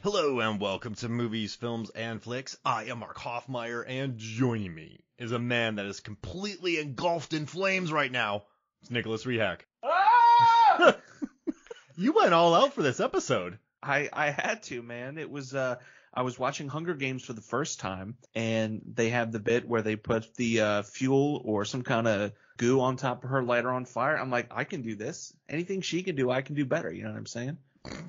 Hello and welcome to Movies, Films, and Flicks. I am Mark Hoffmeyer, and joining me is a man that is completely engulfed in flames right now. It's Nicholas Rehak. Ah! You went all out for this episode. I had to, man. It was I was watching Hunger Games for the first time, and they have the bit where they put the fuel or some kind of goo on top of her, light her on fire. I'm like, I can do this. Anything she can do, I can do better. You know what I'm saying?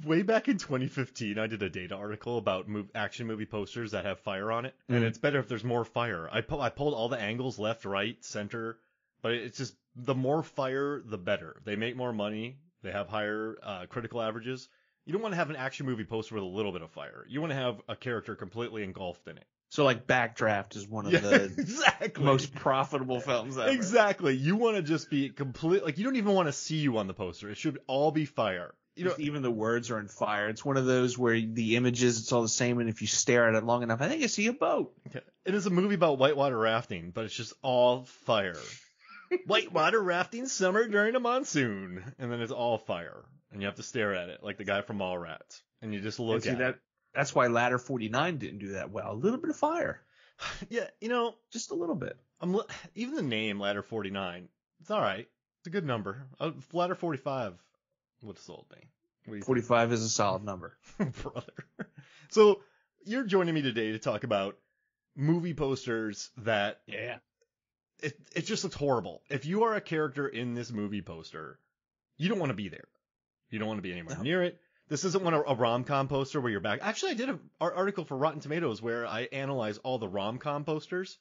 Way back in 2015, I did a data article about action movie posters that have fire on it, and it's better if there's more fire. I pulled all the angles, left, right, center, but it's just the more fire, the better. They make more money. They have higher critical averages. You don't want to have an action movie poster with a little bit of fire. You want to have a character completely engulfed in it. So like Backdraft is one of the exactly. most profitable films ever. Exactly. You want to just be complete, like you don't even want to see you on the poster. It should all be fire. You know, even the words are in fire. It's one of those where the images, it's all the same, and if you stare at it long enough, I think I see a boat. It is a movie about whitewater rafting, but it's just all fire. Whitewater rafting summer during a monsoon, and then it's all fire, and you have to stare at it like the guy from Mallrats, and you just look at it. That's why Ladder 49 didn't do that well. A little bit of fire. Yeah, you know, just a little bit. Even the name Ladder 49, it's all right. It's a good number. Ladder 45 would have sold me. 45 is a solid number. Brother. So you're joining me today to talk about movie posters that it just looks horrible. If you are a character in this movie poster, you don't want to be there. You don't want to be anywhere near it. This isn't a rom-com poster where you're back. Actually, I did an article for Rotten Tomatoes where I analyzed all the rom-com posters,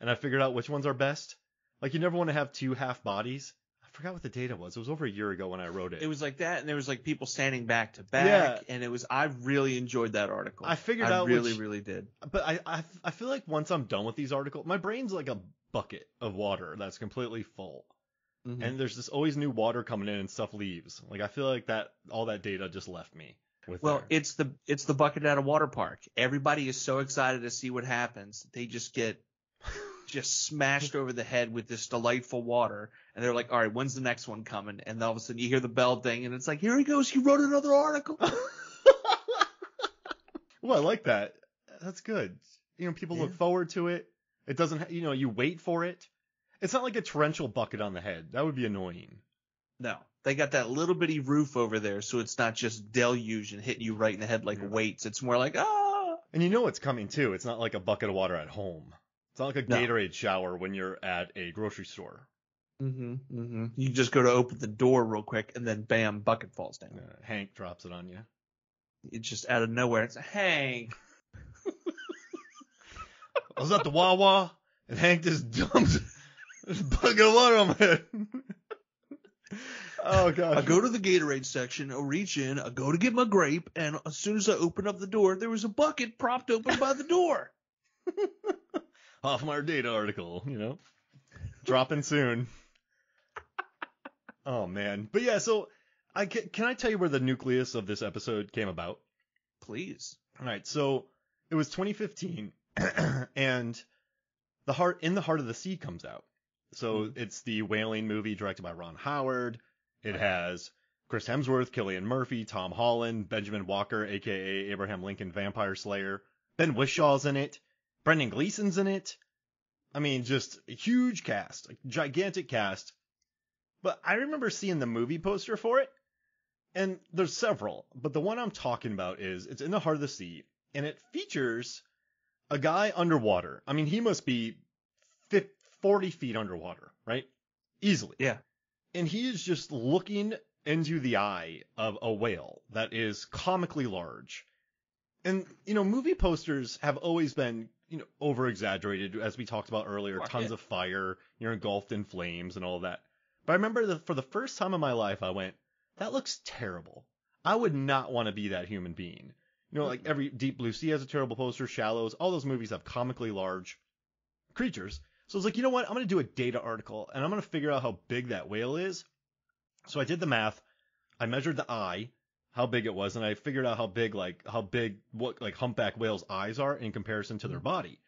and I figured out which ones are best. Like, you never want to have two half bodies. I forgot what the data was. It was over a year ago when I wrote it. It was like that, and there was like people standing back to back, and it was. I really enjoyed that article. I figured out. I really did. But I feel like once I'm done with these articles, my brain's like a bucket of water that's completely full. Mm-hmm. And there's this always new water coming in and stuff leaves. Like, I feel like that all that data just left me. It's the bucket at a water park. Everybody is so excited to see what happens. They just get smashed over the head with this delightful water, and they're like, all right, when's the next one coming? And all of a sudden you hear the bell ding, and it's like, here he goes, he wrote another article. Well, I like that. That's good. You know, people look forward to it. It doesn't, you wait for it. It's not like a torrential bucket on the head. That would be annoying. No. They got that little bitty roof over there, so it's not just deluge and hitting you right in the head like weights. It's more like, ah! And you know it's coming, too. It's not like a bucket of water at home. It's not like a Gatorade shower when you're at a grocery store. Mm-hmm. You just go to open the door real quick, and then bam, bucket falls down. Hank drops it on you. It's just out of nowhere. It's Hank. I was at the Wawa, and Hank just dumped this bucket of water on my head. Oh, gosh. I go to the Gatorade section, I reach in, I go to get my grape, and as soon as I open up the door, there was a bucket propped open by the door. Hoffmeyer data article, dropping soon. Oh, man. But yeah, so can I tell you where the nucleus of this episode came about? Please. All right, so it was 2015, and In the Heart of the Sea comes out. So it's the whaling movie directed by Ron Howard. It has Chris Hemsworth, Cillian Murphy, Tom Holland, Benjamin Walker, a.k.a. Abraham Lincoln Vampire Slayer. Ben Wishaw's in it. Brendan Gleeson's in it. I mean, just a huge cast, a gigantic cast. But I remember seeing the movie poster for it, and there's several, but the one I'm talking about it's In the Heart of the Sea, and it features a guy underwater. I mean, he must be 40 feet underwater, right? Easily. Yeah. And he is just looking into the eye of a whale that is comically large. And, movie posters have always been, over-exaggerated, as we talked about earlier. Tons of fire, you're engulfed in flames and all that. But I remember for the first time in my life, I went, that looks terrible. I would not want to be that human being. Like every Deep Blue Sea has a terrible poster, Shallows, all those movies have comically large creatures. So I was like, you know what? I'm going to do a data article, and I'm going to figure out how big that whale is. So I did the math. I measured the eye, how big it was, and I figured out how big humpback whales' eyes are in comparison to their body.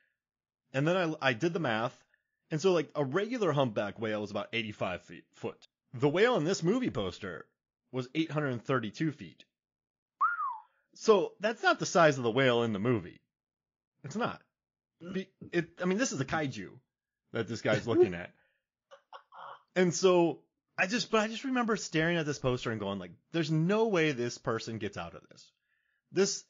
And then I did the math, and so like a regular humpback whale is about 85 foot. The whale in this movie poster was 832 feet. So that's not the size of the whale in the movie. It's not. This is a kaiju that this guy's looking at. And so I just remember staring at this poster and going like, there's no way this person gets out of this.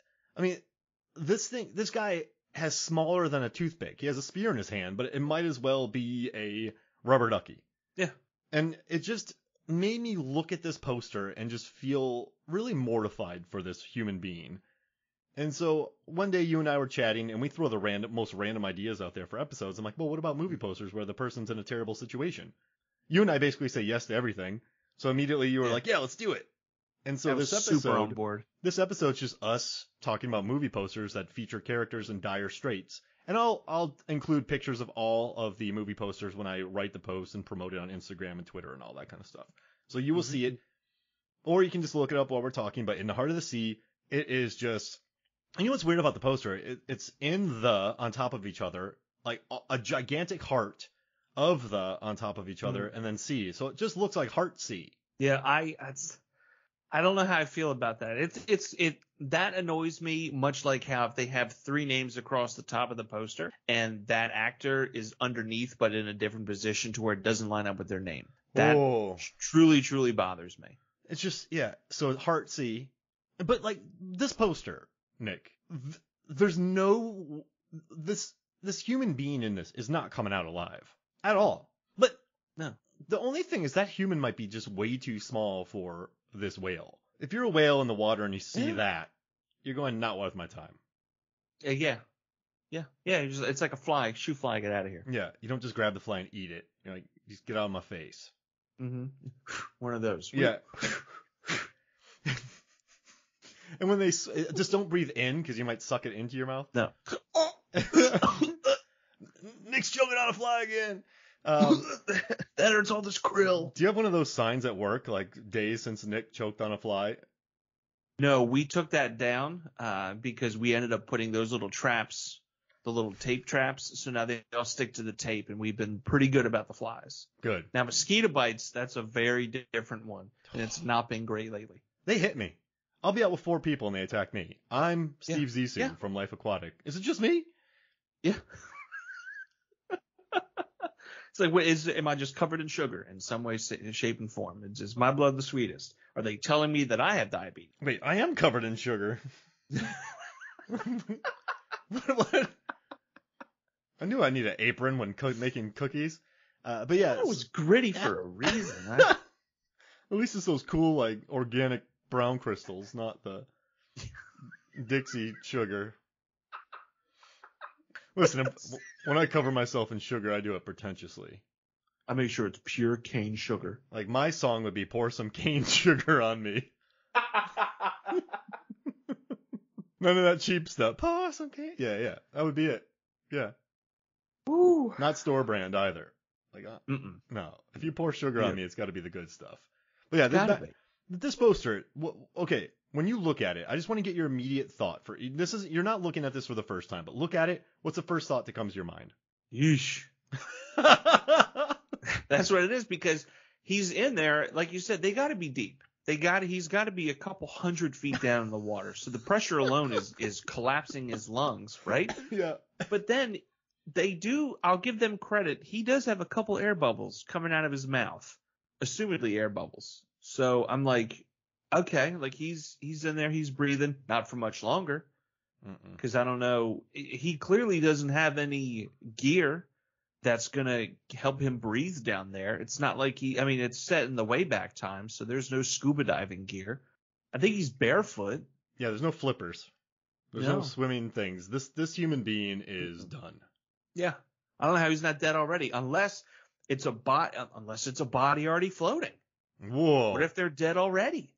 This guy has smaller than a toothpick. He has a spear in his hand, but it might as well be a rubber ducky. Yeah. And it just made me look at this poster and just feel really mortified for this human being. And so one day you and I were chatting and we throw the most random ideas out there for episodes. I'm like, well, what about movie posters where the person's in a terrible situation? You and I basically say yes to everything. So immediately you were like, yeah, let's do it. And so this episode, super on board. This episode's just us talking about movie posters that feature characters in dire straits. And I'll include pictures of all of the movie posters when I write the post and promote it on Instagram and Twitter and all that kind of stuff. So you will see it, or you can just look it up while we're talking. But in the heart of the sea, it is just. You know what's weird about the poster? It's in the on top of each other, like a gigantic heart of the on top of each other, and then sea. So it just looks like heart sea. Yeah, I don't know how I feel about that. That annoys me, much like how if they have three names across the top of the poster and that actor is underneath but in a different position to where it doesn't line up with their name. That truly, truly bothers me. It's just, yeah. So heart sea, but like this poster, Nick, there's no this human being in this is not coming out alive at all. But no, the only thing is that human might be just way too small for this whale. If you're a whale in the water and you see that, you're going, not worth my time. Yeah. It's like a fly. Shoot fly, get out of here. Yeah, you don't just grab the fly and eat it. You're like, just get out of my face. Mm-hmm. One of those. Yeah. And when they just don't breathe in because you might suck it into your mouth. No. Nick's choking on a fly again. That hurts all this krill. Do you have one of those signs at work, like days since Nick choked on a fly? No, we took that down because we ended up putting those little traps, the little tape traps. So now they all stick to the tape, and we've been pretty good about the flies. Good. Now mosquito bites, that's a very different one, and it's not been great lately. They hit me. I'll be out with 4 people and they attack me. I'm Steve Zissou from Life Aquatic. Is it just me? Yeah. It's like, am I just covered in sugar in some way, shape, and form? Is my blood the sweetest? Are they telling me that I have diabetes? Wait, I am covered in sugar. What? I knew I need an apron when making cookies. But yeah. It was gritty for a reason. At least it's those cool, like, organic brown crystals, not the Dixie sugar. Listen, when I cover myself in sugar, I do it pretentiously. I make sure it's pure cane sugar. Like my song would be "Pour some cane sugar on me." None of that cheap stuff. Pour some cane. Yeah, that would be it. Yeah. Ooh. Not store brand either. Like, no. If you pour sugar on me, it's got to be the good stuff. But yeah, this poster. Okay. When you look at it, I just want to get your immediate thought for this. You're not looking at this for the first time, but look at it. What's the first thought that comes to your mind? Yeesh. That's what it is, because he's in there, like you said, they got to be deep. He's got to be a couple 100 feet down in the water. So the pressure alone is collapsing his lungs, right? Yeah. But then I'll give them credit. He does have a couple air bubbles coming out of his mouth, assumedly air bubbles. So I'm like, okay, like he's in there, he's breathing, not for much longer, because I don't know. He clearly doesn't have any gear that's gonna help him breathe down there. It's not like it's set in the way back time, so there's no scuba diving gear. I think he's barefoot. Yeah, there's no flippers. There's no swimming things. This human being is done. Yeah, I don't know how he's not dead already, unless it's a body already floating. Whoa! What if they're dead already?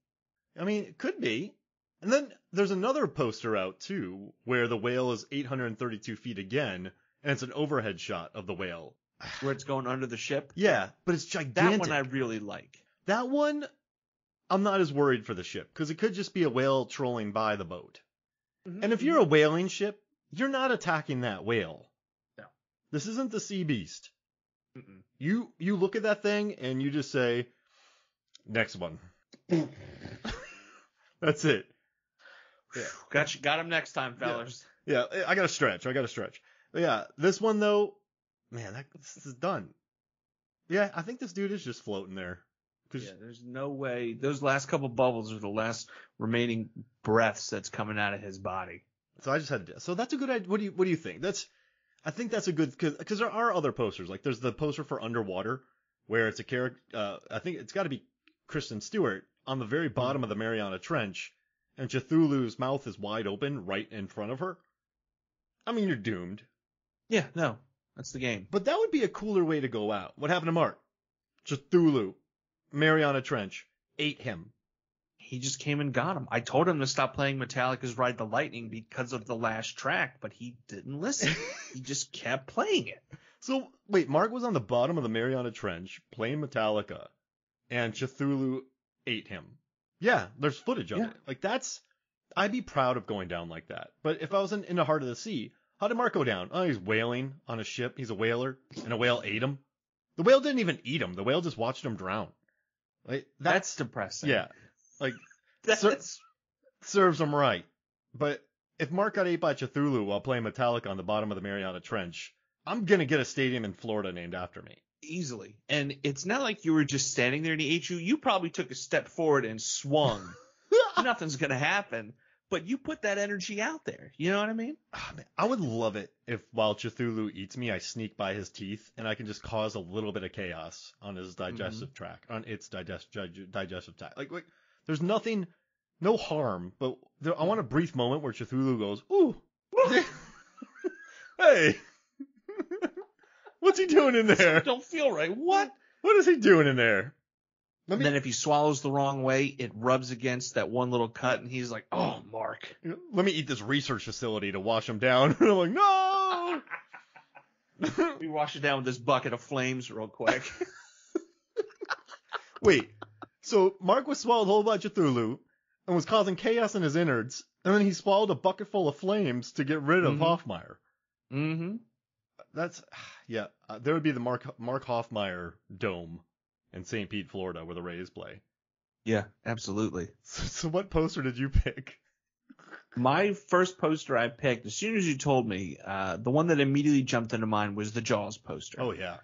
I mean, it could be. And then there's another poster out, too, where the whale is 832 feet again, and it's an overhead shot of the whale. Where it's going under the ship? Yeah, but it's gigantic. That one I really like. That one, I'm not as worried for the ship, because it could just be a whale trolling by the boat. Mm-hmm. And if you're a whaling ship, you're not attacking that whale. No. This isn't the sea beast. You look at that thing, and you just say, next one. That's it. Yeah. Got him next time, fellas. Yeah, I got to stretch. But yeah, this one though, man, this is done. Yeah, I think this dude is just floating there. Yeah, there's no way. Those last couple bubbles are the last remaining breaths that's coming out of his body. So I just had to. So that's a good idea. What do you think? I think that's a good because there are other posters. Like there's the poster for Underwater, where it's a character. I think it's got to be Kristen Stewart on the very bottom of the Mariana Trench, and Cthulhu's mouth is wide open right in front of her. I mean, you're doomed. Yeah, no, that's the game. But that would be a cooler way to go out. What happened to Mark? Cthulhu, Mariana Trench, ate him. He just came and got him. I told him to stop playing Metallica's Ride the Lightning because of the last track, but he didn't listen. He just kept playing it. So, wait, Mark was on the bottom of the Mariana Trench playing Metallica, and Cthulhu ate him. Yeah, there's footage of it. Like, I'd be proud of going down like that. But if I was in the heart of the sea, how did Mark go down? Oh, he's whaling on a ship. He's a whaler, and a whale ate him. The whale didn't even eat him. The whale just watched him drown. Like, that's depressing. Yeah. Like, that's serves him right. But if Mark got ate by Cthulhu while playing Metallica on the bottom of the Mariana Trench, I'm going to get a stadium in Florida named after me. Easily. And it's not like you were just standing there and he ate you. You probably took a step forward and swung. Nothing's going to happen. But you put that energy out there. You know what I mean? Oh, man, I would love it if while Cthulhu eats me, I sneak by his teeth and I can just cause a little bit of chaos on his digestive tract, on its digestive tract. Like, there's nothing, no harm, but I want a brief moment where Cthulhu goes, ooh, hey, what's he doing in there? Don't feel right. What? What is he doing in there? And then if he swallows the wrong way, it rubs against that one little cut, and he's like, oh, Mark. Let me eat this research facility to wash him down. And I'm like, no! We wash it down with this bucket of flames real quick. Wait, so Mark was swallowed whole by Cthulhu and was causing chaos in his innards, and then he swallowed a bucket full of flames to get rid of Hoffmeyer. Mm-hmm. There would be the Mark Hoffmeyer Dome in St. Pete, Florida, where the Rays play. Yeah, absolutely. So what poster did you pick? My first poster I picked, as soon as you told me, the one that immediately jumped into mind was the Jaws poster. Oh, yeah.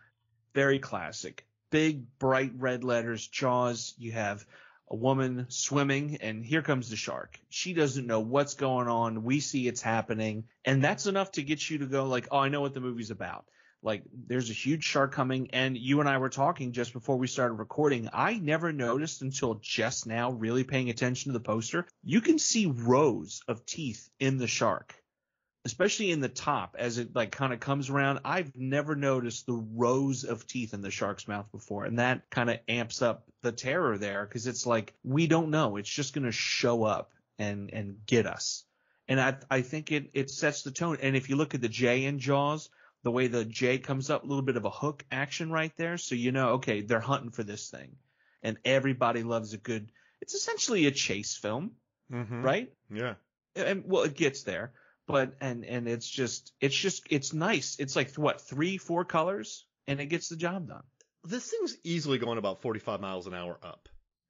Very classic. Big, bright red letters, Jaws. You have a woman swimming, and here comes the shark. She doesn't know what's going on. We see it's happening. And that's enough to get you to go like, oh, I know what the movie's about. Like, there's a huge shark coming, and you and I were talking just before we started recording. I never noticed until just now, really paying attention to the poster. You can see rows of teeth in the shark, especially in the top as it like kind of comes around. I've never noticed the rows of teeth in the shark's mouth before, and that kind of amps up the terror there because it's like we don't know. It's just going to show up and get us. And I think it sets the tone. And if you look at the J in Jaws, the way the J comes up, a little bit of a hook action right there. So you know, okay, they're hunting for this thing. And everybody loves it's essentially a chase film, right? Yeah. And well, it gets there, but, and it's nice. It's like what, 3-4 colors and it gets the job done. This thing's easily going about 45 miles an hour up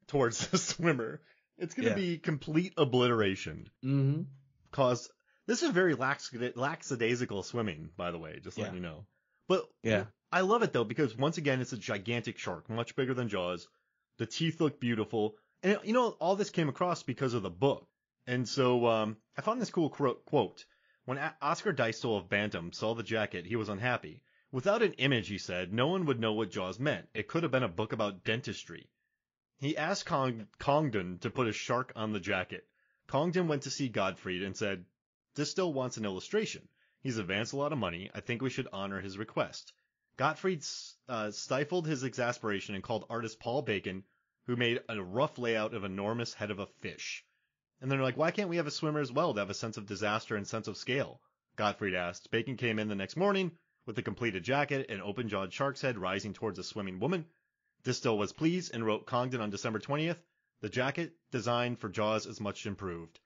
towards the swimmer. It's going to be complete obliteration. Mm-hmm. Cause this is very lackadaisical swimming, by the way, just letting you know. But I love it, though, because once again, it's a gigantic shark, much bigger than Jaws. The teeth look beautiful. And, you know, all this came across because of the book. And so I found this cool quote. When Oscar Dysel of Bantam saw the jacket, he was unhappy. Without an image, he said, no one would know what Jaws meant. It could have been a book about dentistry. He asked Congdon to put a shark on the jacket. Congdon went to see Gottfried and said, this still wants an illustration. He's advanced a lot of money. I think we should honor his request. Gottfried stifled his exasperation and called artist Paul Bacon, who made a rough layout of enormous head of a fish. And they're like, why can't we have a swimmer as well to have a sense of disaster and sense of scale? Gottfried asked. Bacon came in the next morning with a completed jacket and open-jawed shark's head rising towards a swimming woman. Distel was pleased and wrote Congdon on December 20th, the jacket design for Jaws is much improved.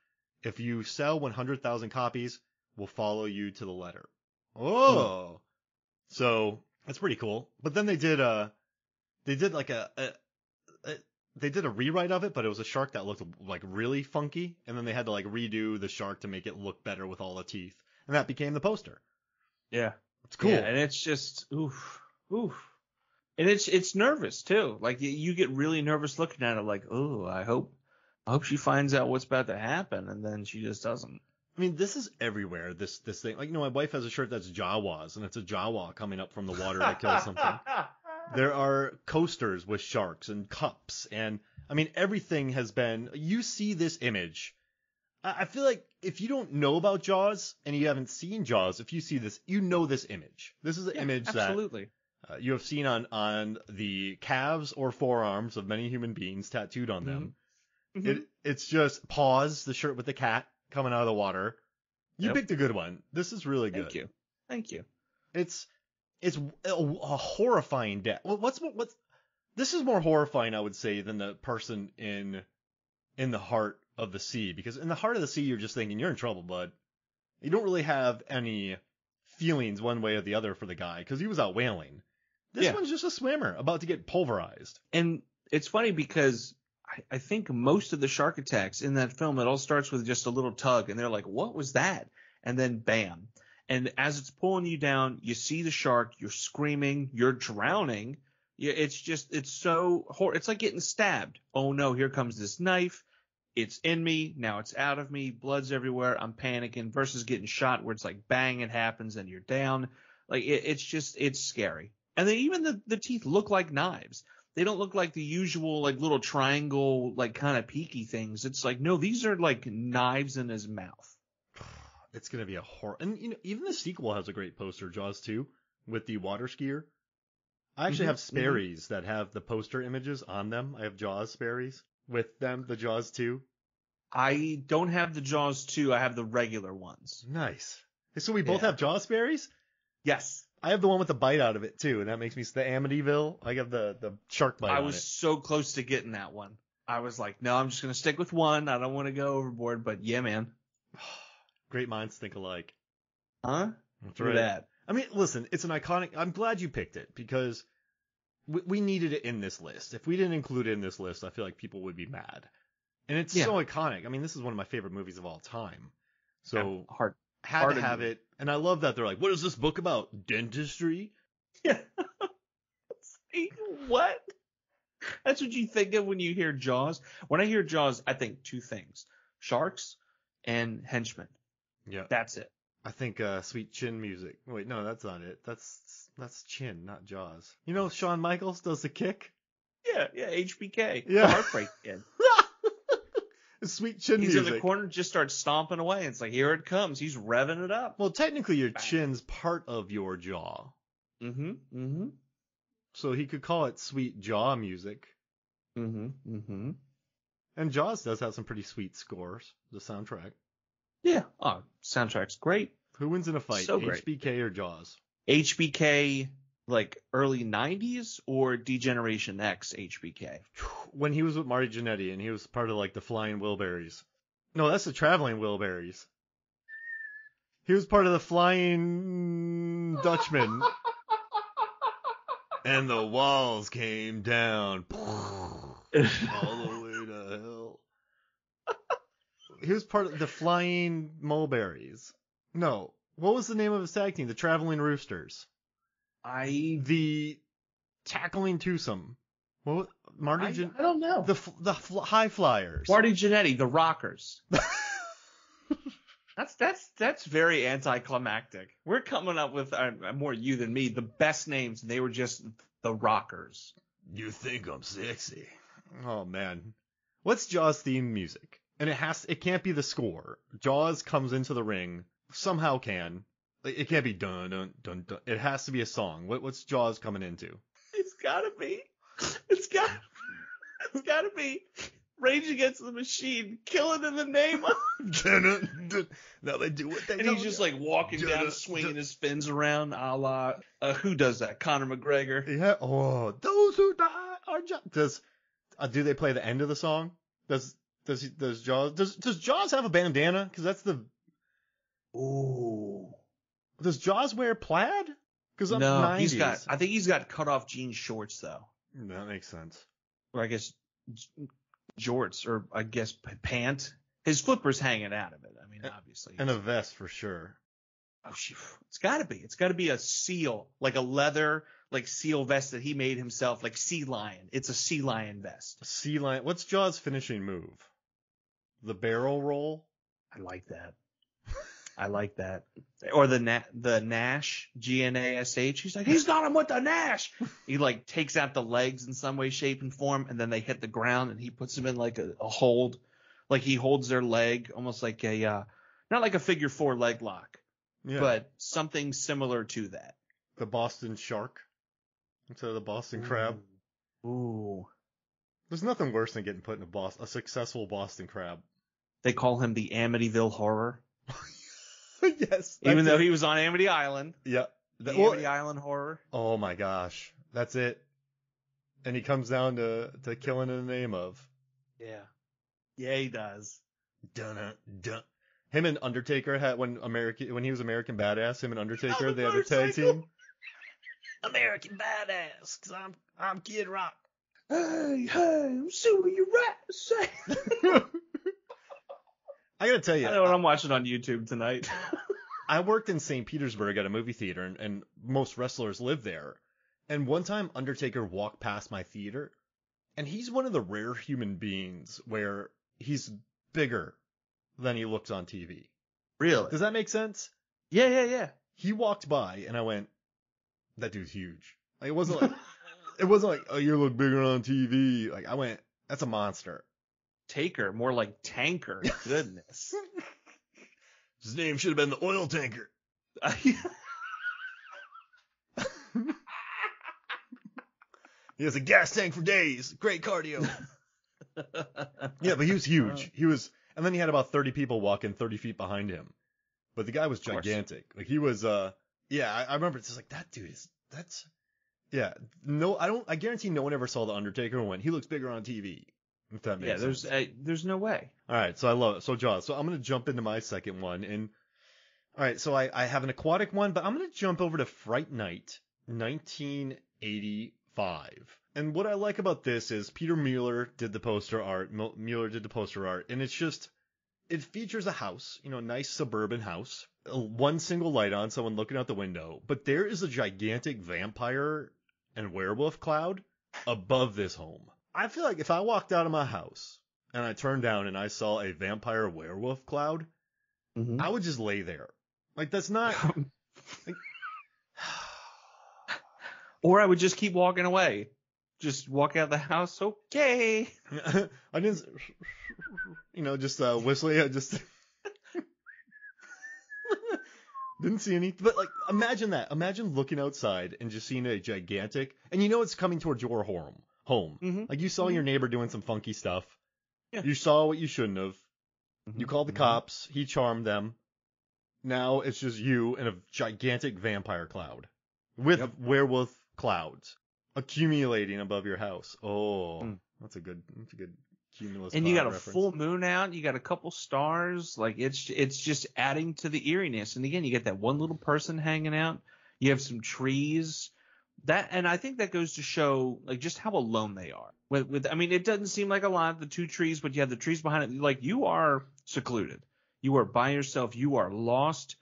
If you sell 100,000 copies, we'll follow you to the letter. Oh, so that's pretty cool. But then they did like they did a rewrite of it, but it was a shark that looked like really funky, and then they had to like redo the shark to make it look better with all the teeth, and that became the poster. Yeah. It's cool. Yeah, and it's just oof. And it's nervous too. Like you get really nervous looking at it, like, oh, I hope she finds out what's about to happen, and then she just doesn't. I mean, this is everywhere. This thing, like, my wife has a shirt that's Jawas, and it's a Jawa coming up from the water to kill something. There are coasters with sharks and cups, and I mean, everything has been. You see this image. I feel like if you don't know about Jaws and you haven't seen Jaws, if you see this, you know this image. This is an image absolutely. that you have seen on the calves or forearms of many human beings tattooed on them. Mm-hmm. It's just Paws, the shirt with the cat coming out of the water. You picked a good one. This is really good. Thank you. It's a horrifying death. What's this is more horrifying, I would say, than the person in the heart of the sea, because in the heart of the sea, you're just thinking you're in trouble, bud. You don't really have any feelings one way or the other for the guy because he was out whaling. This one's just a swimmer about to get pulverized. And it's funny because I think most of the shark attacks in that film, it all starts with just a little tug, and they're like, what was that? And then bam. And as it's pulling you down, you see the shark, you're screaming, you're drowning. It's like getting stabbed. Oh no, here comes this knife. It's in me. Now it's out of me. Blood's everywhere. I'm panicking versus getting shot where it's like bang, it happens and you're down. Like it's scary. And then even the teeth look like knives. They don't look like the usual like little triangle, like kind of peaky things. It's like, no, these are like knives in his mouth. It's going to be a horror. And even the sequel has a great poster, Jaws 2, with the water skier. I actually have Sperry's that have the poster images on them. I have Jaws Sperry's with them, the Jaws 2. I don't have the Jaws 2. I have the regular ones. Nice. So we both have Jaws Sperry's? Yes. I have the one with the bite out of it, too, and that makes me the Amityville. I have the shark bite on it. I was so close to getting that one. I was like, no, I'm just going to stick with one. I don't want to go overboard, but yeah, man. Great minds think alike. Huh? That's right. That. I mean, listen, it's an iconic. I'm glad you picked it because we needed it in this list. If we didn't include it in this list, I feel like people would be mad. And it's so iconic. I mean, this is one of my favorite movies of all time. So had to have it. And I love that they're like, what is this book about? Dentistry? Yeah. What? That's what you think of when you hear Jaws. When I hear Jaws, I think two things: sharks and henchmen. Yeah. That's it. I think Sweet Chin music. Wait, no, that's not it. That's Chin, not Jaws. You know, Shawn Michaels does the kick? Yeah, HBK. Yeah. The Heartbreak Kid. Sweet Chin music. music. He's in the corner, just starts stomping away. It's like, here it comes. He's revving it up. Well, technically your chin's part of your jaw. Mm-hmm. So he could call it Sweet Jaw music. Mm-hmm. And Jaws does have some pretty sweet scores, the soundtrack. Yeah. Oh, soundtrack's great. Who wins in a fight, So great. HBK or Jaws? HBK, like early 90s, or Degeneration X HBK? When he was with Marty Jannetty and he was part of like the Flying Wilburys. No, that's the Traveling Wilburys. He was part of the Flying Dutchman. And the walls came down. All the way to hell. He was part of the Flying Mulberries. No. What was the name of his tag team? The Traveling Roosters. The Tackling Twosome. What? I don't know. The High Flyers. Marty Jannetty, the Rockers. That's very anticlimactic. We're coming up with more you than me. The best names. They were just the Rockers. You think I'm sexy? Oh man. What's Jaws theme music? And it can't be the score. Jaws comes into the ring. Somehow can. It can't be dun dun dun dun. It has to be a song. What's Jaws coming into? It's gotta be Rage Against the Machine, Killing in the Name of. Now they do what they do. And he's just like walking down, swinging his fins around, a la who does that? Conor McGregor. Yeah. Oh, those who die are just. Do they play the end of the song? Does Jaws have a bandana? Because that's the. Ooh. Does Jaws wear plaid? Because no, 90s. I think he's got cut off jean shorts though. That makes sense. Or I guess jorts, or I guess pant. His flipper's hanging out of it. I mean, obviously. And a vest for sure. Oh, it's got to be. It's got to be a seal, like a leather, like seal vest that he made himself, like sea lion. It's a sea lion vest. Sea lion. What's Jaws' finishing move? The barrel roll? I like that. I like that. Or the Nash, Gnash. He's like, he's got him with the Nash. He like takes out the legs in some way, shape, and form, and then they hit the ground, and he puts them in like a hold. Like he holds their leg, almost like a, not like a figure 4 leg lock. Yeah. But something similar to that. The Boston Shark instead of the Boston Crab. Ooh. There's nothing worse than getting put in a successful Boston Crab. They call him the Amityville Horror. Yes. Even though he was on Amity Island. Yeah. The Amity Island Horror. Oh my gosh. That's it. And he comes down to killing in the name of. Yeah. Yeah, he does. Dun. Him and Undertaker had when he was American Badass. Him and Undertaker, they had a tag team. American Badass, 'cause I'm Kid Rock. Hey, I'm suing your rats. I gotta tell you, I know what I'm watching on YouTube tonight. I worked in St. Petersburg at a movie theater, and most wrestlers live there. And one time, Undertaker walked past my theater, and he's one of the rare human beings where he's bigger than he looks on TV. Really? Does that make sense? Yeah. He walked by, and I went, "That dude's huge." Like, it wasn't like, "Oh, you look bigger on TV." Like, I went, "That's a monster." Taker, more like Tanker. Goodness. His name should have been the Oil Tanker. He has a gas tank for days. Great cardio. Yeah, but he was huge. And then he had about 30 people walking 30 feet behind him. But the guy was gigantic. Like, he was, I remember it's just like, that dude I guarantee no one ever saw The Undertaker and went, he looks bigger on TV. If that makes sense. There's no way. All right, so I love it. So Jaws. So I'm going to jump into my second one. And all right, so I have an aquatic one, but I'm going to jump over to Fright Night 1985. And what I like about this is Peter Mueller did the poster art. And it features a house, a nice suburban house, one single light on, someone looking out the window. But there is a gigantic vampire and werewolf cloud above this home. I feel like if I walked out of my house and I turned down and I saw a vampire werewolf cloud, I would just lay there. Like, that's not. Like... Or I would just keep walking away. Just walk out of the house. Okay. I didn't, just whistling. I just didn't see any. But like, imagine that. Imagine looking outside and just seeing a gigantic, and it's coming towards your home. Mm-hmm. Like, you saw your neighbor doing some funky stuff. Yeah. You saw what you shouldn't have. Mm-hmm. You called the cops. He charmed them. Now it's just you and a gigantic vampire cloud with werewolf clouds accumulating above your house. Oh, that's a good cumulus. And you got reference. A full moon out. You got a couple stars. Like, it's just adding to the eeriness. And again, you get that one little person hanging out. You have some trees. And I think that goes to show like just how alone they are. I mean, it doesn't seem like a lot, the two trees, but you have the trees behind it. Like, you are secluded. You are by yourself. You are lost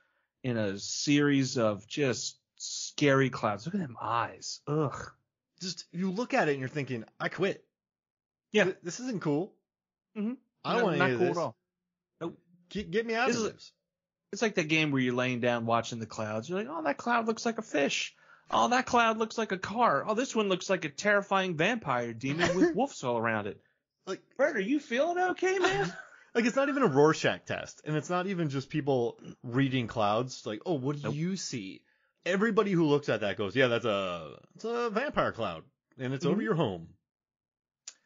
in a series of just scary clouds. Look at them eyes. Ugh. Just, you look at it and you're thinking, I quit. Yeah. This isn't cool. Mm-hmm. I don't want any of this. Not cool at all. Nope. Get me out of this. It's like that game where you're laying down watching the clouds. You're like, oh, that cloud looks like a fish. Oh, that cloud looks like a car. Oh, this one looks like a terrifying vampire demon with wolves all around it. Like, Bert, are you feeling okay, man? Like, it's not even a Rorschach test. And it's not even just people reading clouds. Like, oh, what do you see? Everybody who looks at that goes, yeah, it's a vampire cloud. And it's over your home.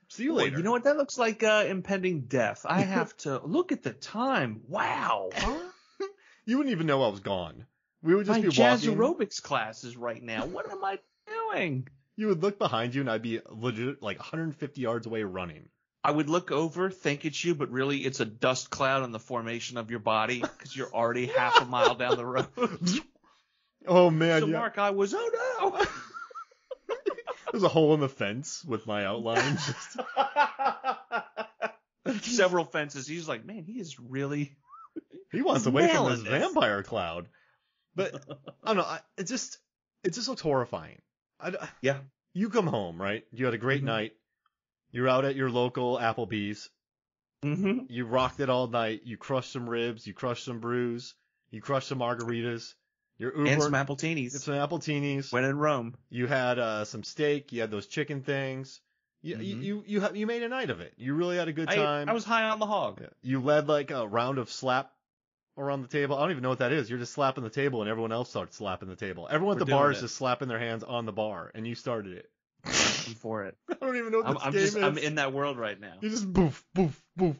See you later. You know what? That looks like impending death. I have to look at the time. Wow. Huh? You wouldn't even know I was gone. We would just be jazz walking. Aerobics classes right now. What am I doing? You would look behind you, and I'd be legit like 150 yards away running. I would look over, think it's you, but really it's a dust cloud on the formation of your body because you're already half a mile down the road. Oh, man. So, Mark, I was, oh, no. There's a hole in the fence with my outline. several fences. He's like, man, he is really. He wants away from this nailing this. vampire cloud. But I don't know. It just looks horrifying. Yeah. You come home, right? You had a great night. You're out at your local Applebee's. Mm-hmm. You rocked it all night. You crushed some ribs. You crushed some brews. You crushed some margaritas. And some appletinis. Some appletinis. When in Rome. You had some steak. You had those chicken things. You made a night of it. You really had a good time. I was high on the hog. Yeah. You led like a round of slap around the table. I don't even know what that is. You're just slapping the table, and everyone else starts slapping the table. Everyone at the bar is just slapping their hands on the bar, and you started it. I'm for it. I don't even know what this game is. I'm in that world right now. You just boof, boof, boof.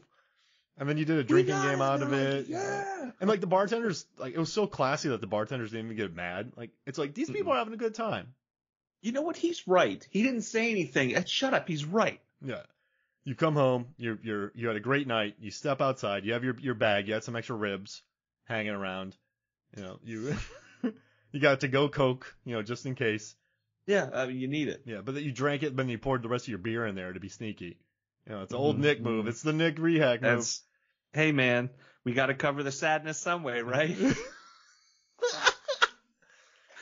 And then you did a drinking game out of it. Yeah. And like the bartenders, like it was so classy that the bartenders didn't even get mad. Like it's like these people are having a good time. You know what? He's right. He didn't say anything. Shut up. He's right. Yeah. You come home. You had a great night. You step outside. You have your bag. You had some extra ribs hanging around. You know you you got to go Coke. You know just in case. Yeah. I mean, you need it. Yeah, but then you drank it, then you poured the rest of your beer in there to be sneaky. You know, it's an old Nick move. It's the Nick Rehak move. Hey, man, we got to cover the sadness some way, right?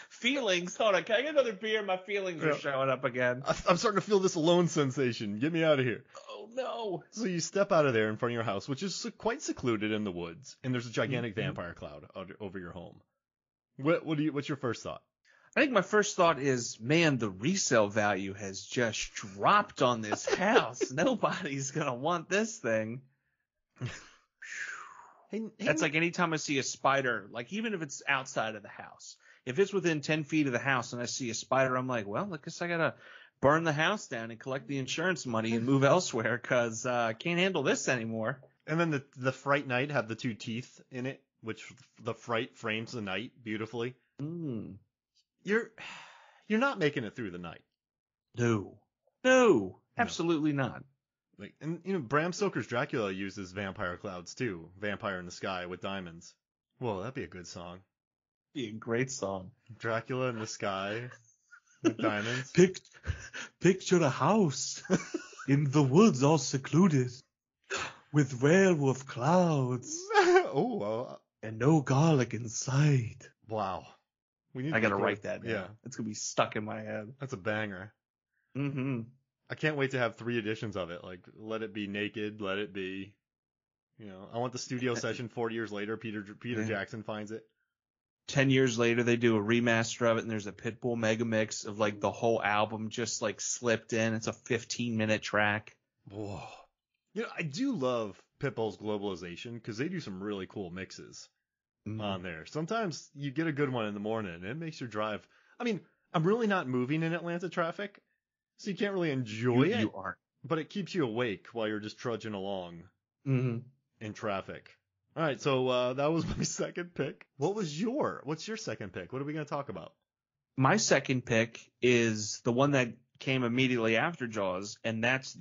Feelings. Hold on. Can I get another beer? My feelings are showing up again. I'm starting to feel this alone sensation. Get me out of here. Oh, no. So you step out of there in front of your house, which is quite secluded in the woods, and there's a gigantic vampire cloud over your home. What's your first thought? I think my first thought is, man, the resale value has just dropped on this house. Nobody's going to want this thing. That's like anytime I see a spider, like even if it's outside of the house, if it's within 10 feet of the house and I see a spider, I'm like, well, I guess I got to burn the house down and collect the insurance money and move elsewhere because I can't handle this anymore. And then the Fright Night have the two teeth in it, which the fright frames the night beautifully. You're not making it through the night. No, absolutely not. Like, and you know, Bram Stoker's Dracula uses vampire clouds too. Vampire in the sky with diamonds. Whoa, that'd be a good song. Be a great song. Dracula in the sky with diamonds. Picture a house in the woods, all secluded, with werewolf clouds and no garlic inside. Wow. I gotta write that down. Yeah. It's gonna be stuck in my head. That's a banger. Mm-hmm. I can't wait to have 3 editions of it. Like, let it be naked, let it be, you know, I want the studio session 40 years later. Peter Jackson finds it. 10 years later, they do a remaster of it, and there's a Pitbull mega mix of like the whole album just like slipped in. It's a 15-minute track. Whoa. You know, I do love Pitbull's Globalization because they do some really cool mixes on there. Sometimes you get a good one in the morning and it makes your drive. I mean, I'm really not moving in Atlanta traffic, so you can't really enjoy it. You aren't. But it keeps you awake while you're just trudging along in traffic. All right, so that was my second pick. What's your second pick? What are we going to talk about? My second pick is the one that came immediately after Jaws, and that's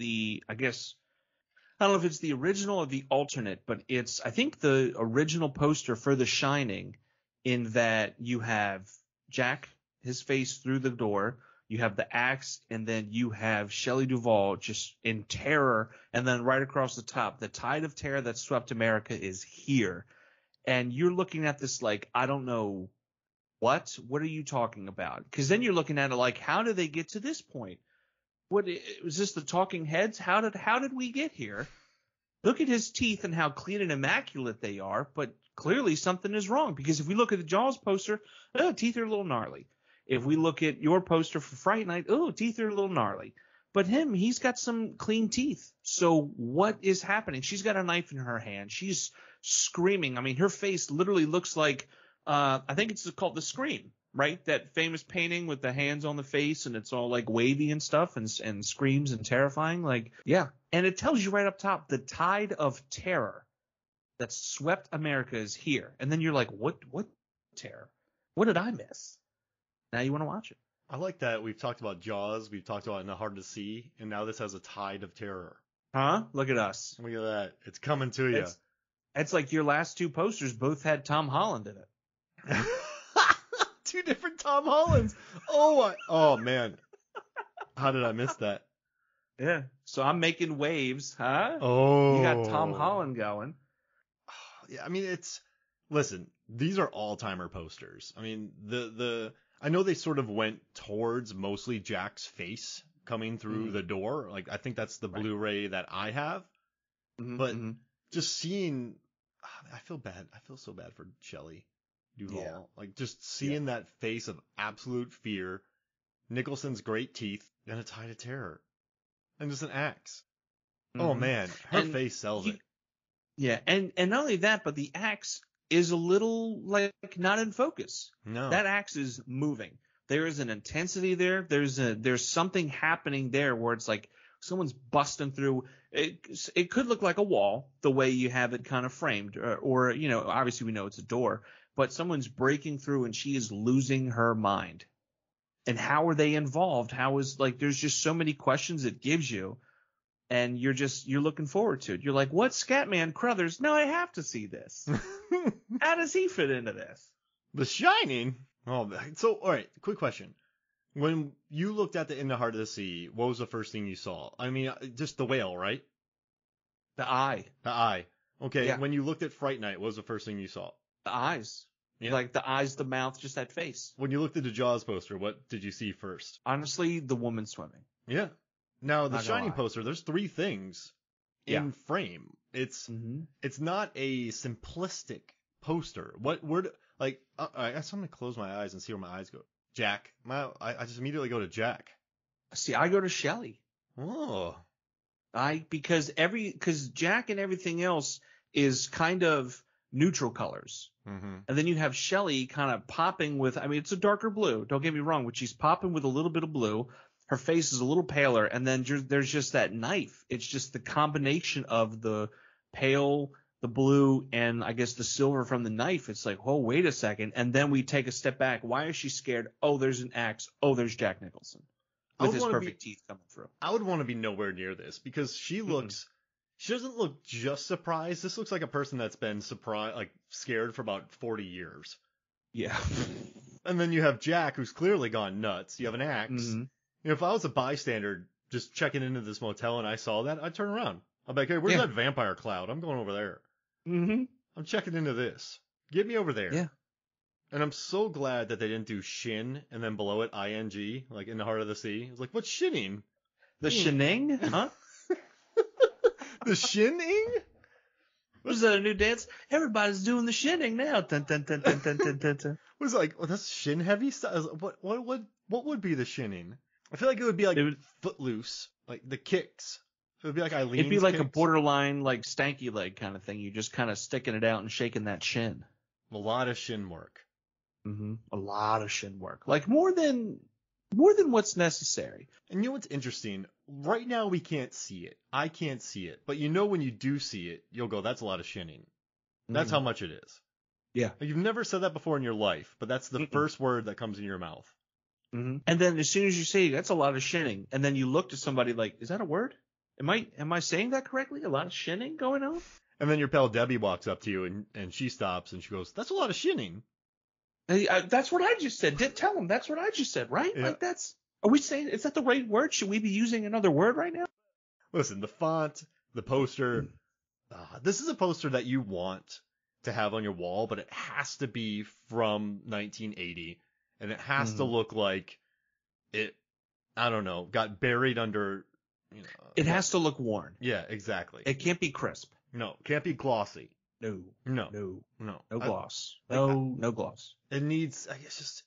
I don't know if it's the original or the alternate, but it's, I think, the original poster for The Shining, in that you have Jack, his face through the door, you have the axe, and then you have Shelley Duvall just in terror, and then right across the top, the tide of terror that swept America is here. And you're looking at this like, I don't know what are you talking about? Because then you're looking at it like, how did they get to this point? What was this, the talking heads? How did we get here? Look at his teeth and how clean and immaculate they are, but clearly something is wrong, because if we look at the Jaws poster, teeth are a little gnarly. If we look at your poster for Fright Night, teeth are a little gnarly. But he's got some clean teeth. So what is happening? She's got a knife in her hand. She's screaming. I mean, her face literally looks like, I think it's called The Scream, right? That famous painting with the hands on the face and it's all like wavy and stuff and screams and terrifying. Like, yeah. And it tells you right up top, the tide of terror that swept America is here. And then you're like, what terror? What did I miss? Now you want to watch it. I like that. We've talked about Jaws. We've talked about In the Hard to See. And now this has a tide of terror. Huh? Look at us. Look at that. It's coming to you. It's like your last two posters both had Tom Holland in it. 2 different Tom Hollands. Oh, man. How did I miss that? Yeah. So I'm making waves, huh? Oh. You got Tom Holland going. Yeah, I mean, listen, these are all-timer posters. I mean, I know they sort of went towards mostly Jack's face coming through the door. Like, I think that's the Blu-ray that I have. But just seeing, I feel bad. I feel so bad for Shelley Duvall. Yeah. Like, just seeing that face of absolute fear, Nicholson's great teeth, and a tie to terror. And just an axe. Oh, man. Her face sells it. Yeah, and not only that, but the axe is a little like not in focus. No. That axe is moving. There is an intensity there. There's something happening there where it's like someone's busting through. It could look like a wall the way you have it kind of framed, or you know, obviously we know it's a door, but someone's breaking through and she is losing her mind. And how are they involved? How is like there's just so many questions it gives you. And you're looking forward to it. You're like, what's Scatman Crothers? No, I have to see this. How does he fit into this? The Shining? Oh, so, all right, quick question. When you looked at the In the Heart of the Sea, what was the first thing you saw? I mean, just the whale, right? The eye. The eye. Okay, Yeah. When you looked at Fright Night, what was the first thing you saw? The eyes. Yeah. Like the eyes, the mouth, just that face. When you looked at the Jaws poster, what did you see first? Honestly, the woman swimming. Yeah. Now, the Not gonna Shining lie. poster, there's 3 things in frame. It's not a simplistic poster. What word? Like, I guess I'm gonna close my eyes and see where my eyes go. Jack. I just immediately go to Jack. See, I go to Shelley. Oh. Because Jack and everything else is kind of neutral colors. Mm-hmm. And then you have Shelley kind of popping with, I mean, it's a darker blue. Don't get me wrong, but she's popping with a little bit of blue. Her face is a little paler, and then there's just that knife. It's just the combination of the pale, the blue, and I guess the silver from the knife. It's like, oh, wait a second. And then we take a step back. Why is she scared? Oh, there's an axe. Oh, there's Jack Nicholson with his perfect teeth coming through. I would want to be nowhere near this because she doesn't look just surprised. This looks like a person that's been surprised, like scared for about 40 years. Yeah. And then you have Jack, who's clearly gone nuts. You have an axe. Mm-hmm. You know, if I was a bystander just checking into this motel and I saw that, I'd turn around. I'd be like, hey, where's that vampire cloud? I'm going over there. Mm-hmm. I'm checking into this. Get me over there. Yeah. And I'm so glad that they didn't do shin and then below it ing, like In the Heart of the Sea. It's like, what's shinning? The shinning? Huh? The shinning? Was that a new dance? Everybody's doing the shinning now. Dun, dun, dun, dun, dun, dun, dun, dun. Was like, well, that's shin heavy stuff. What would be the shinning? I feel like it would be like Footloose, like the kicks. It would be like Eileen's It'd be like kicks. a borderline, like stanky leg kind of thing. You're just kind of sticking it out and shaking that shin. A lot of shin work. Mm-hmm. A lot of shin work, like more than what's necessary. And you know what's interesting? Right now we can't see it. I can't see it, but you know when you do see it, you'll go, "That's a lot of shinning." That's how much it is. Yeah. Like, you've never said that before in your life, but that's the first word that comes in your mouth. Mm-hmm. And then as soon as you say that's a lot of shinning, and then you look to somebody like, is that a word? Am I saying that correctly? A lot of shinning going on? And then your pal Debbie walks up to you and she stops and she goes, "That's a lot of shinning." That's what I just said. Tell him that's what I just said, right? Yeah. Like are we saying, is that the right word? Should we be using another word right now? Listen, the font, the poster, this is a poster that you want to have on your wall, but it has to be from 1980. And it has to look like it, I don't know, got buried under, you know. It has to look worn. Yeah, exactly. It can't be crisp. No, can't be glossy. No. No. No gloss. Like, No gloss. It needs, I guess, just,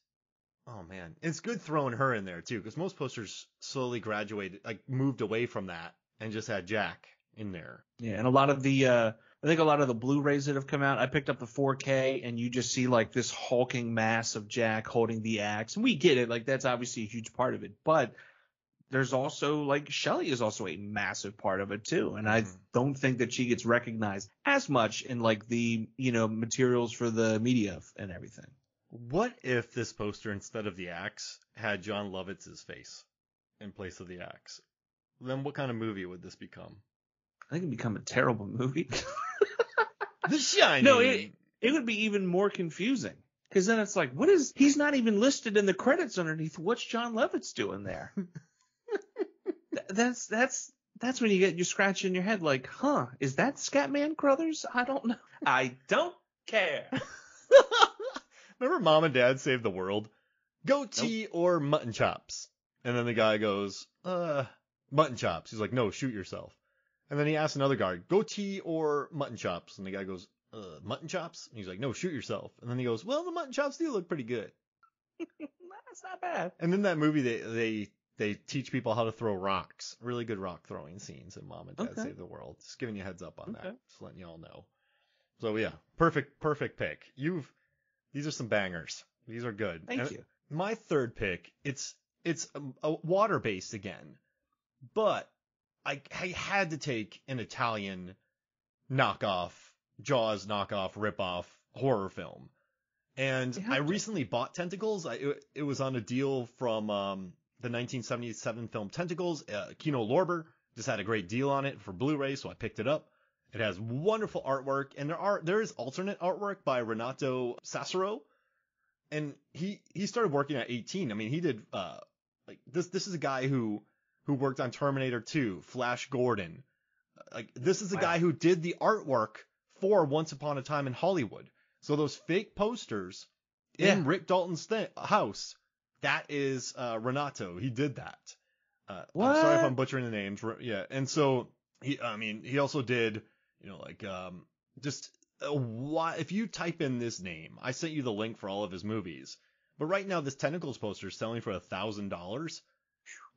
oh man. It's good throwing her in there too, because most posters slowly graduated, like moved away from that and just had Jack in there. Yeah, and a lot of the, I think a lot of the Blu-rays that have come out, I picked up the 4K and you just see like this hulking mass of Jack holding the axe. And we get it, like that's obviously a huge part of it. But there's also like Shelley is also a massive part of it too. And I don't think that she gets recognized as much in like the, you know, materials for the media and everything. What if this poster, instead of the axe, had John Lovitz's face in place of the axe? Then what kind of movie would this become? I think it'd become a terrible movie. The Shining. No, it would be even more confusing. Because then it's like, he's not even listed in the credits underneath. What's John Lovitz doing there? That's when you're scratching your head like, huh, is that Scatman Crothers? I don't know. I don't care. Remember Mom and Dad Save the World? Nope. Goatee or mutton chops? And then the guy goes, mutton chops. He's like, no, shoot yourself. And then he asks another guy, goatee or mutton chops? And the guy goes, mutton chops? And he's like, no, shoot yourself. And then he goes, well, the mutton chops do look pretty good. That's not bad. And in that movie, they teach people how to throw rocks. Really good rock throwing scenes in Mom and Dad Save the World. Just giving you a heads up on that. Just letting you all know. So yeah, perfect pick. These are some bangers. These are good. Thank you. My third pick, it's a water based again, but I had to take an Italian knockoff, Jaws knockoff, ripoff horror film. And I recently bought Tentacles. It was on a deal from the 1977 film Tentacles. Kino Lorber just had a great deal on it for Blu-ray, so I picked it up. It has wonderful artwork, and there is alternate artwork by Renato Sassaro, and he started working at 18. I mean, he did like this. This is a guy who worked on Terminator 2, Flash Gordon. Like this is a guy who did the artwork for Once Upon a Time in Hollywood. So those fake posters in Rick Dalton's house, that is Renato. He did that. I'm sorry if I'm butchering the names. Yeah, and so he also did, if you type in this name, I sent you the link for all of his movies. But right now, this Tentacles poster is selling for $1,000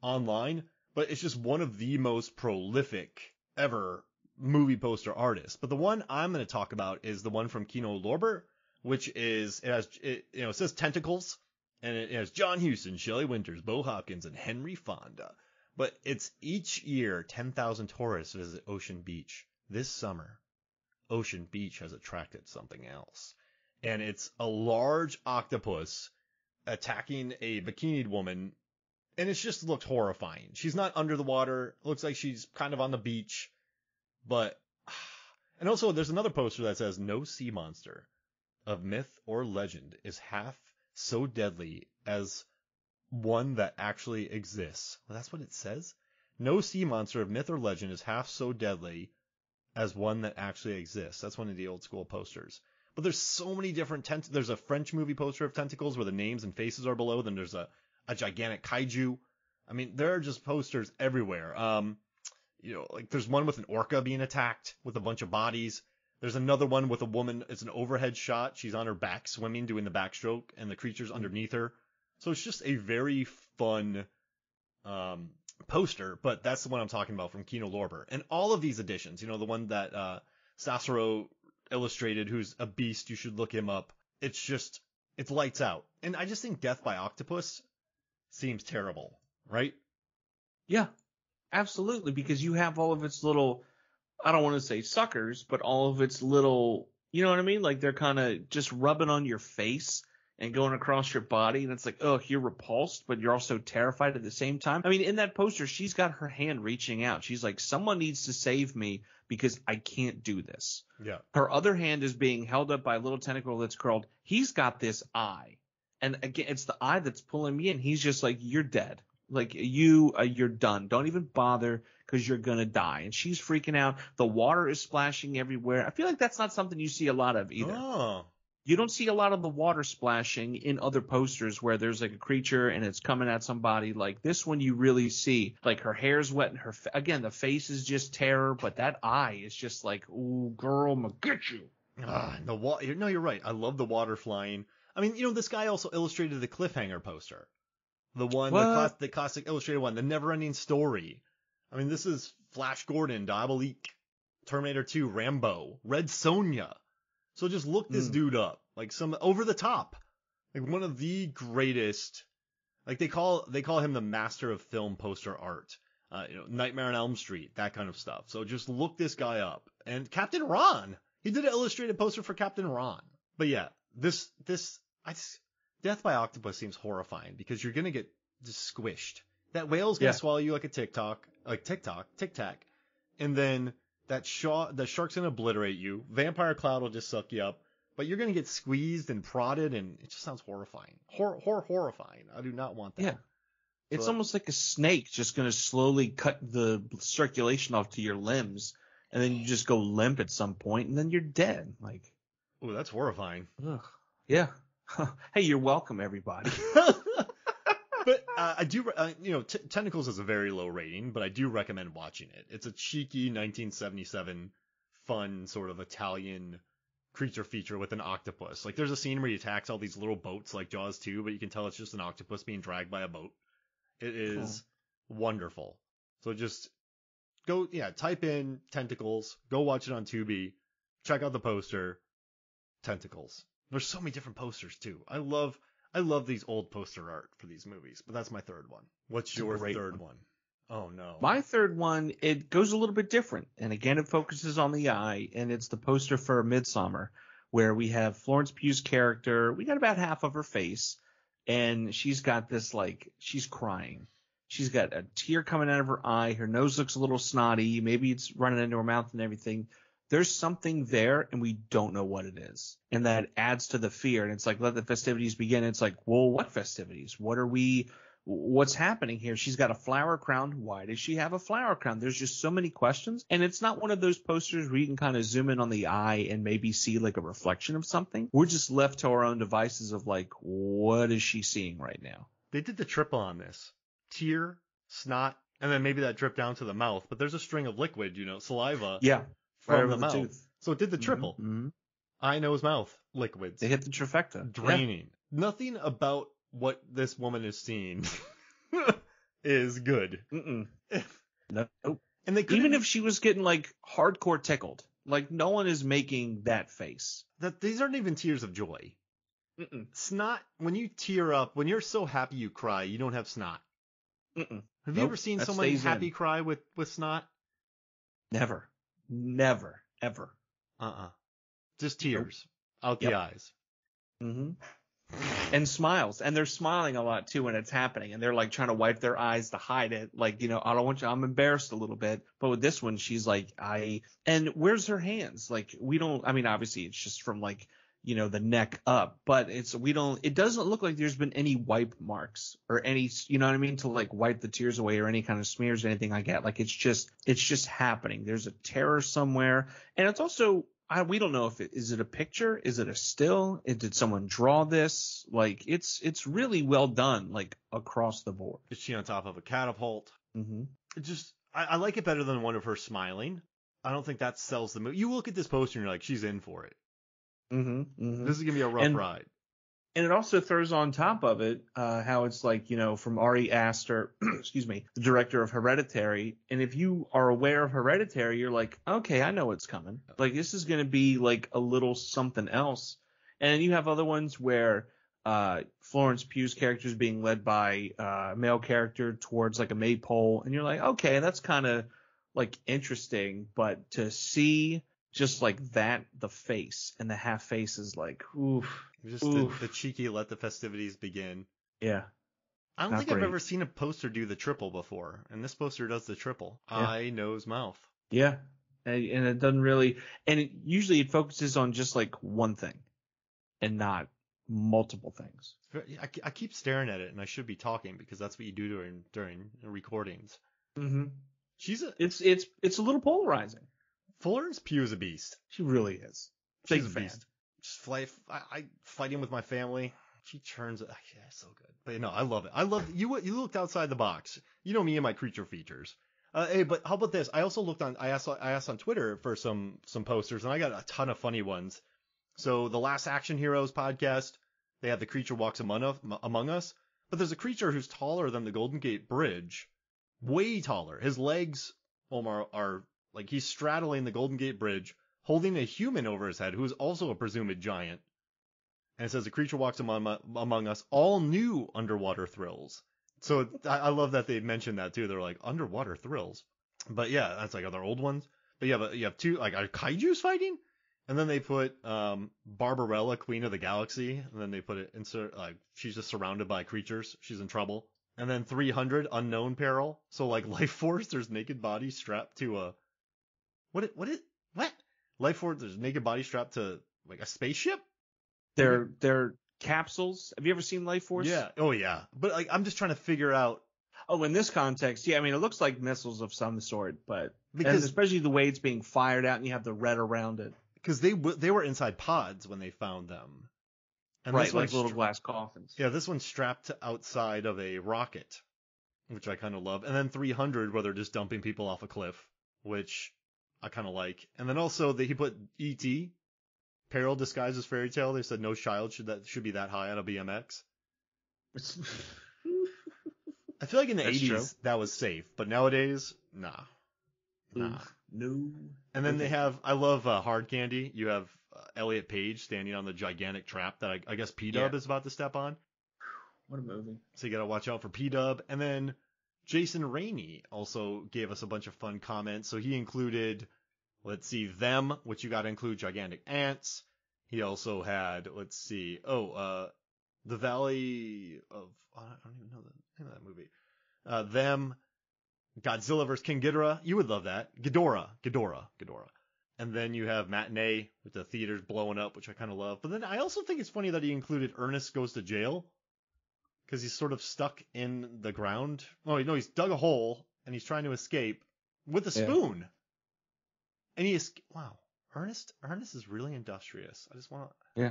online. But it's just one of the most prolific ever movie poster artists. But the one I'm going to talk about is the one from Kino Lorber, which is it says Tentacles, and it has John Huston, Shelley Winters, Bo Hopkins, and Henry Fonda. But it's each year 10,000 tourists visit Ocean Beach. This summer, Ocean Beach has attracted something else. And it's a large octopus attacking a bikinied woman, and it's just looked horrifying. She's not under the water. It looks like she's kind of on the beach. And also there's another poster that says no sea monster of myth or legend is half so deadly as one that actually exists. Well, that's what it says. No sea monster of myth or legend is half so deadly as one that actually exists. That's one of the old school posters. But there's so many different there's a French movie poster of tentacles where the names and faces are below. Then there's a gigantic kaiju. I mean, there are just posters everywhere. Like there's one with an orca being attacked with a bunch of bodies. There's another one with a woman. It's an overhead shot. She's on her back swimming, doing the backstroke, and the creature's underneath her. So it's just a very fun poster, but that's the one I'm talking about from Kino Lorber. And all of these editions, the one that Sassaro illustrated, who's a beast, you should look him up. It's lights out. And I just think Death by Octopus seems terrible, right? Yeah, absolutely, because you have all of its little, I don't want to say suckers, but all of its little, you know what I mean? Like they're kind of just rubbing on your face and going across your body, and it's like, oh, you're repulsed, but you're also terrified at the same time. I mean, in that poster, she's got her hand reaching out. She's like, someone needs to save me because I can't do this. Yeah. Her other hand is being held up by a little tentacle that's curled. He's got this eye. And again, it's the eye that's pulling me in. He's just like, you're dead. Like you're done. Don't even bother because you're going to die. And she's freaking out. The water is splashing everywhere. I feel like that's not something you see a lot of either. Oh. You don't see a lot of the water splashing in other posters where there's like a creature and it's coming at somebody. Like this one you really see, like her hair's wet and again, the face is just terror, but that eye is just like, ooh, girl, I'm gonna get you. No, you're right. I love the water flying. I mean, this guy also illustrated the Cliffhanger poster. The one, the classic illustrated one, the Never-Ending Story. I mean, this is Flash Gordon, Diabolique, Terminator 2, Rambo, Red Sonja. So just look this dude up, like some over the top, like one of the greatest. Like they call him the master of film poster art. Nightmare on Elm Street, that kind of stuff. So just look this guy up. And Captain Ron, he did an illustrated poster for Captain Ron. But yeah, Death by Octopus seems horrifying because you're gonna get just squished. That whale's gonna swallow you like a Tic Tac, and then the shark's gonna obliterate you. Vampire Cloud will just suck you up, but you're gonna get squeezed and prodded, and it just sounds horrifying. Horrifying. I do not want that. Yeah. It's So almost like a snake just going to slowly cut the circulation off to your limbs, and then you just go limp at some point, and then you're dead. Like, ooh, that's horrifying. ugh. Yeah. Hey, you're welcome, everybody. But I do, Tentacles is a very low rating, but I do recommend watching it. It's a cheeky 1977 fun sort of Italian creature feature with an octopus. Like there's a scene where he attacks all these little boats like Jaws 2, but you can tell it's just an octopus being dragged by a boat. It is wonderful. So just go, type in Tentacles, go watch it on Tubi, check out the poster, Tentacles. There's so many different posters too. I love these old poster art for these movies, but that's my third one. What's your third one? Oh no. My third one, it goes a little bit different. And again, it focuses on the eye, and it's the poster for Midsummer, where we have Florence Pugh's character. We got about half of her face, and she's got this, like, she's crying. She's got a tear coming out of her eye. Her nose looks a little snotty. Maybe it's running into her mouth and everything. There's something there, and we don't know what it is. And that adds to the fear. And it's like, let the festivities begin. It's like, well, what festivities? What's happening here? She's got a flower crown. Why does she have a flower crown? There's just so many questions. And it's not one of those posters where you can kind of zoom in on the eye and maybe see like a reflection of something. We're just left to our own devices of like, what is she seeing right now? They did the triple on this. Tear, snot, and then maybe that drip down to the mouth. But there's a string of liquid, saliva. Yeah. From the mouth. Tooth. So it did the triple. Mm-hmm. Eye, nose, mouth, liquids. They hit the trifecta. Draining. Yeah. Nothing about what this woman is seeing is good. Nope. And they even if she was getting like hardcore tickled, like no one is making that face. These aren't even tears of joy. Snot. When you tear up, when you're so happy you cry, you don't have snot. Have you ever seen someone happy cry with snot? Never, ever. Just tears out the eyes. And smiles. And they're smiling a lot too when it's happening. And they're like trying to wipe their eyes to hide it. Like, I don't want you, I'm embarrassed a little bit. But with this one, she's like, and where's her hands? Like, obviously it's just from like, the neck up, but it doesn't look like there's been any wipe marks or any, to like wipe the tears away or any kind of smears or anything like that. Like it's just happening. There's a terror somewhere. And it's also, we don't know is it a picture? Is it a still? Did someone draw this? Like it's really well done, like across the board. Is she on top of a catapult? I like it better than one of her smiling. I don't think that sells the movie. You look at this poster and you're like, she's in for it. This is gonna be a rough ride. And it also throws on top of it how it's like, from Ari Aster, excuse me, the director of Hereditary. And if you are aware of Hereditary, you're like, okay, I know what's coming. Like this is going to be like a little something else. And you have other ones where Florence Pugh's character is being led by a male character towards like a maypole. And you're like, okay, that's kind of like interesting. But to see just like that, the face and the half face is like, oof. Just the cheeky let the festivities begin. Yeah. I don't think I've ever seen a poster do the triple before, and this poster does the triple. Yeah. Eye, nose, mouth. Yeah. And it doesn't really – and usually it focuses on just like one thing and not multiple things. I keep staring at it, and I should be talking because that's what you do during recordings. It's a little polarizing. Florence Pugh is a beast. She really is. She's a beast. Just fighting with my family. She turns it. Yeah, it's so good. But I love it. I love you looked outside the box. You know me and my creature features. Hey, but how about this? I also looked on. I asked on Twitter for some posters, and I got a ton of funny ones. So the Last Action Heroes podcast, they have the creature walks among us, but there's a creature who's taller than the Golden Gate Bridge, way taller. His legs, Omar, are like he's straddling the Golden Gate Bridge, holding a human over his head who is also a presumed giant. And it says the creature walks among us, all new underwater thrills. So I love that they mentioned that too. They're like underwater thrills. But yeah, that's like other old ones. But yeah, you have two, like are kaijus fighting? And then they put Barbarella, Queen of the Galaxy, and then they put it insert like she's just surrounded by creatures. She's in trouble. And then 300 unknown peril. So like Life Force, there's naked body strapped to a what? Life Force, there's naked body strapped to like a spaceship? They're capsules. Have you ever seen Life Force? Yeah. Oh yeah. But like I'm just trying to figure out Oh, in this context, yeah, I mean, it looks like missiles of some sort, but Because- and especially the way it's being fired out and you have the red around it. Because they were inside pods when they found them. And Right, this like one's little glass coffins. Yeah, this one's strapped outside of a rocket, which I kind of love. And then 300, where they're just dumping people off a cliff, which I kind of like. And then also he put E.T., Peril disguised as fairy tale. They said no child should be that high on a BMX. I feel like in the That's 80s true. that was safe, but nowadays, nah. Oof, no. And then I love Hard Candy. You have Elliot Page standing on the gigantic trap that I guess P-Dub is about to step on. What a movie. So you got to watch out for P-Dub. And then Jason Rainey also gave us a bunch of fun comments. So he included, let's see, Them, which you got to include gigantic ants. He also had, let's see, The Valley of, I don't even know the name of that movie. Them, Godzilla vs. King Ghidorah. You would love that. Ghidorah. And then you have Matinee with the theaters blowing up, which I kind of love. But then I also think it's funny that he included Ernest Goes to Jail. Because he's sort of stuck in the ground. Oh, no, he's dug a hole and he's trying to escape with a spoon. And wow, Ernest is really industrious. I just want to. Yeah.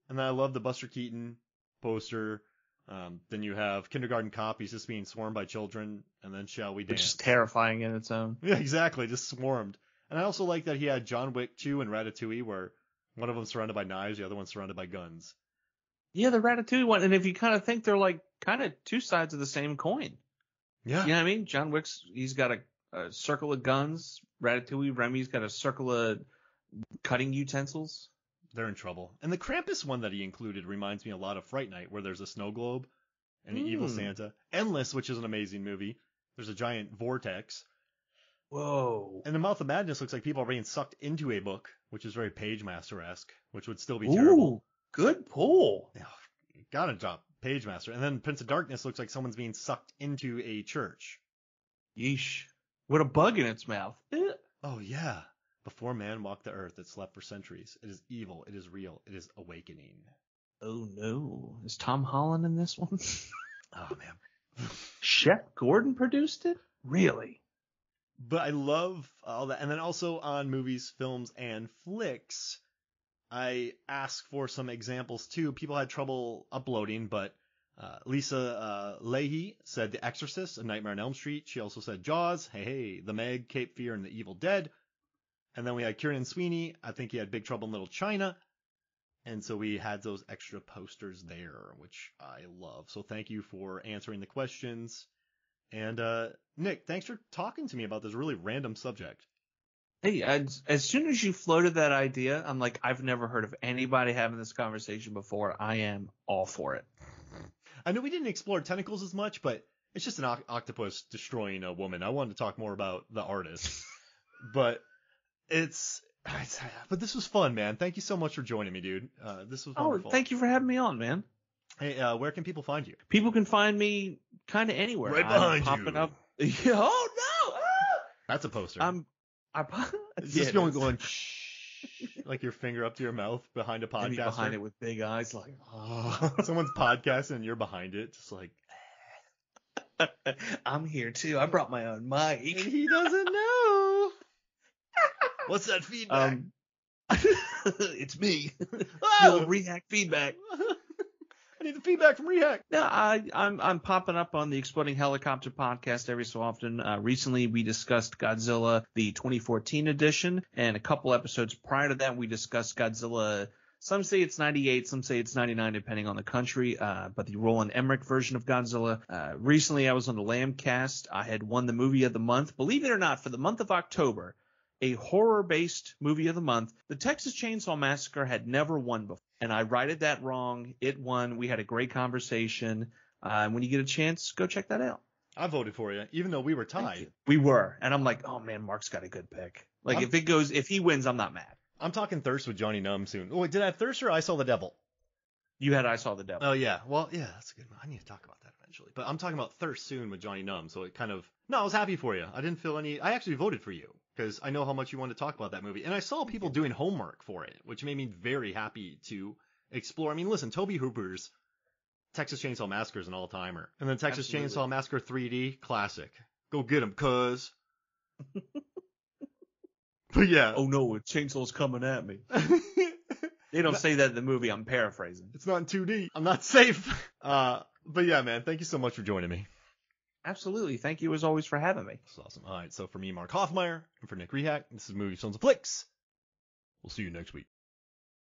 And then I love the Buster Keaton poster. Then you have Kindergarten Cop. He's just being swarmed by children. And then Shall We Dance? Which is terrifying in its own. Yeah, exactly. Just swarmed. And I also like that he had John Wick 2 and Ratatouille, where one of them's surrounded by knives, the other one's surrounded by guns. Yeah, the Ratatouille one. And if you kind of think they're like kind of two sides of the same coin. Yeah. You know what I mean? John Wick's, he's got a circle of guns. Ratatouille, Remy's got a circle of cutting utensils. They're in trouble. And the Krampus one that he included reminds me a lot of Fright Night, where there's a snow globe and an evil Santa. Endless, which is an amazing movie. There's a giant vortex. Whoa. And The Mouth of Madness looks like people are being sucked into a book, which is very Page Master-esque, which would still be terrible. Good pull. Yeah, gotta drop Page Master. And then Prince of Darkness looks like someone's being sucked into a church. Yeesh. With a bug in its mouth. Oh, yeah. Before man walked the earth, it slept for centuries. It is evil. It is real. It is awakening. Oh, no. Is Tom Holland in this one? Oh, man. Shep Gordon produced it? Really? But I love all that. And then also on movies, films, and flicks, I asked for some examples too. People had trouble uploading, but Lisa Leahy said The Exorcist, A Nightmare on Elm Street. She also said Jaws, hey, The Meg, Cape Fear, and The Evil Dead. And then we had Kieran Sweeney. I think he had Big Trouble in Little China. And so we had those extra posters there, which I love. So thank you for answering the questions. And Nick, thanks for talking to me about this really random subject. Hey, as soon as you floated that idea, I'm like, I've never heard of anybody having this conversation before. I am all for it. I know we didn't explore tentacles as much, but it's just an octopus destroying a woman. I wanted to talk more about the artist. But but this was fun, man. Thank you so much for joining me, dude. This was wonderful. Oh, thank you for having me on, man. Hey, where can people find you? People can find me kind of anywhere. Right behind you. Popping up. Oh no! That's a poster. It's just going like your finger up to your mouth behind a podcast. Behind it with big eyes, like someone's podcasting and you're behind it, just like I'm here too. I brought my own mic. And he doesn't know. What's that feedback? It's me. Oh! React feedback. I need the feedback from Rehack. No, I'm popping up on the Exploding Helicopter podcast every so often. Recently, we discussed Godzilla, the 2014 edition, and a couple episodes prior to that, we discussed Godzilla. Some say it's 98, some say it's 99, depending on the country, but the Roland Emmerich version of Godzilla. Recently, I was on the Lambcast. I had won the movie of the month. Believe it or not, for the month of October, a horror-based movie of the month, The Texas Chainsaw Massacre had never won before. And I righted that wrong. It won. We had a great conversation. When you get a chance, go check that out. I voted for you, even though we were tied. We were. And I'm like, oh, man, Mark's got a good pick. Like, if he wins, I'm not mad. I'm talking Thirst with Johnny Numb soon. Oh, wait, did I have Thirst or I Saw the Devil? You had I Saw the Devil. Oh, yeah. Well, yeah, that's a good one. I need to talk about that eventually. But I'm talking about Thirst soon with Johnny Numb. So it kind of – no, I was happy for you. I didn't feel any – I actually voted for you because I know how much you want to talk about that movie. And I saw people doing homework for it, which made me very happy to explore. I mean, listen, Tobe Hooper's Texas Chainsaw Massacre is an all-timer. And then Texas Absolutely. Chainsaw Massacre 3D, classic. Go get 'em, cuz. But yeah. Oh no, a chainsaw's coming at me. They don't say that in the movie. I'm paraphrasing. It's not in 2D. I'm not safe. But yeah, man, thank you so much for joining me. Absolutely. Thank you as always for having me. That's awesome. All right, so for me, Mark Hoffmeyer, and for Nick Rehak, this is Movie Films and Flicks. We'll see you next week.